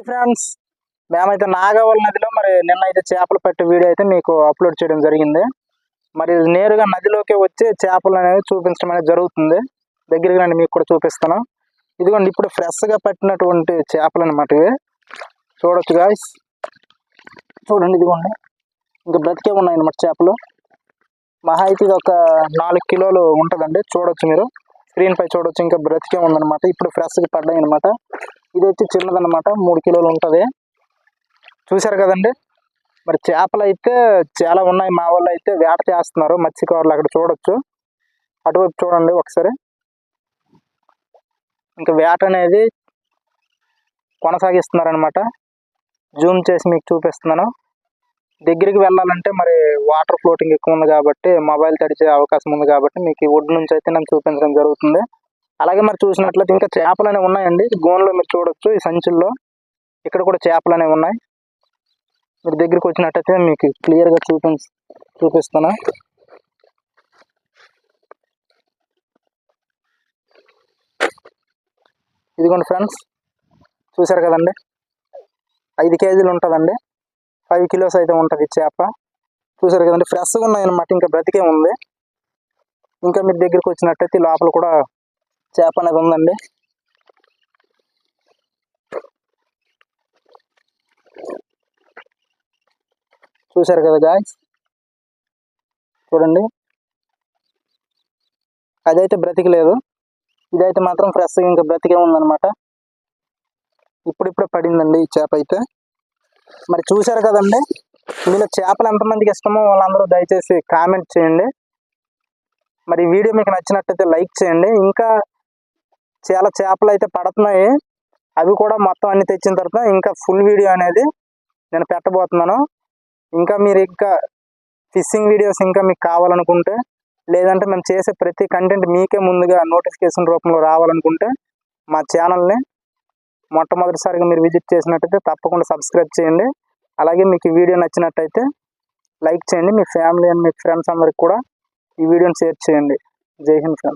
Friends, మేమైతే నాగవల్ నదిలో మరి నిన్న అయితే చేపలు పట్టే వీడియో అయితే మీకు అప్లోడ్ చేయడం జరిగింది. మరి నేరుగా నదిలోకి వచ్చి చేపలు అనేవి చూపించడం అనేది జరుగుతుంది. దగ్గరగా నేను మీకు కూడా చూపిస్తాను. ఇదిగోండి, ఇప్పుడు ఫ్రెష్గా పట్టినటువంటి చేపలు అనమాట ఇవి. చూడొచ్చు గాయ్స్, చూడండి. ఇదిగోండి, ఇంకా బ్రతికే ఉన్నాయి అన్నమాట చేపలు. మహా అయితే ఇది ఒక 4 కిలోలు ఉంటుందండి. చూడొచ్చు, మీరు స్క్రీన్ పై చూడొచ్చు. ఇంకా బ్రతికే ఉందన్నమాట. ఇప్పుడు ఫ్రెష్గా పడ్డాయి అనమాట. ఇది వచ్చి చిన్నదన్నమాట, 3 కిలోలు ఉంటుంది. చూశారు కదండి. మరి చేపలు అయితే చాలా ఉన్నాయి. మా వాళ్ళు అయితే వేట చేస్తున్నారు, మత్స్యకారులు. అక్కడ చూడొచ్చు, అటువైపు చూడండి ఒకసారి. ఇంకా వేట అనేది కొనసాగిస్తున్నారనమాట. జూమ్ చేసి మీకు చూపిస్తున్నాను. దగ్గరికి వెళ్ళాలంటే మరి వాటర్ ఫ్లోటింగ్ ఎక్కువ ఉంది కాబట్టి, మొబైల్ తడిచే అవకాశం ఉంది కాబట్టి మీకు ఈ ఒడ్డు నుంచి అయితే నేను చూపించడం జరుగుతుంది. అలాగే మరి చూసినట్లయితే ఇంకా చేపలు అనేవి ఉన్నాయండి. గోన్లో మీరు చూడొచ్చు, ఈ సంచుల్లో ఇక్కడ కూడా చేపలు అనేవి ఉన్నాయి. మీరు దగ్గరికి వచ్చినట్టయితే మీకు క్లియర్గా చూపిస్తాను. ఇదిగోండి ఫ్రెండ్స్, చూసారు కదండి. 5 కేజీలు ఉంటుందండి, 5 కిలోస్ అయితే ఉంటుంది చేప. చూసారు కదండి, ఫ్రెష్గా ఉన్నాయన్నమాట. ఇంకా బ్రతికే ఉంది. ఇంకా మీరు దగ్గరికి వచ్చినట్టయితే లోపల కూడా చేప అనేది ఉందండి. చూసారు కదా గాయ్స్, చూడండి. అదైతే బ్రతికలేదు, ఇదైతే మాత్రం ఫ్రెష్గా ఇంకా బ్రతికే ఉందన్నమాట. ఇప్పుడిప్పుడే పడిందండి ఈ చేప అయితే. మరి చూశారు కదండి. మీలో చేపలు ఎంతమందికి ఇష్టమో వాళ్ళందరూ దయచేసి కామెంట్ చేయండి. మరి ఈ వీడియో మీకు నచ్చినట్టయితే లైక్ చేయండి. ఇంకా చాలా చేపలు అయితే పడుతున్నాయి. అవి కూడా మొత్తం అన్ని తెచ్చిన తర్వాత ఇంకా ఫుల్ వీడియో అనేది నేను పెట్టబోతున్నాను. ఇంకా మీరు ఇంకా ఫిషింగ్ వీడియోస్ ఇంకా మీకు కావాలనుకుంటే, లేదంటే మేము చేసే ప్రతి కంటెంట్ మీకే ముందుగా నోటిఫికేషన్ రూపంలో రావాలనుకుంటే మా ఛానల్ని మొట్టమొదటిసారిగా మీరు విజిట్ చేసినట్టయితే తప్పకుండా సబ్స్క్రైబ్ చేయండి. అలాగే మీకు ఈ వీడియో నచ్చినట్టయితే లైక్ చేయండి. మీ ఫ్యామిలీ అండ్ మీ ఫ్రెండ్స్ అందరికి కూడా ఈ వీడియోని షేర్ చేయండి. జై హింద్ ఫ్రెండ్స్.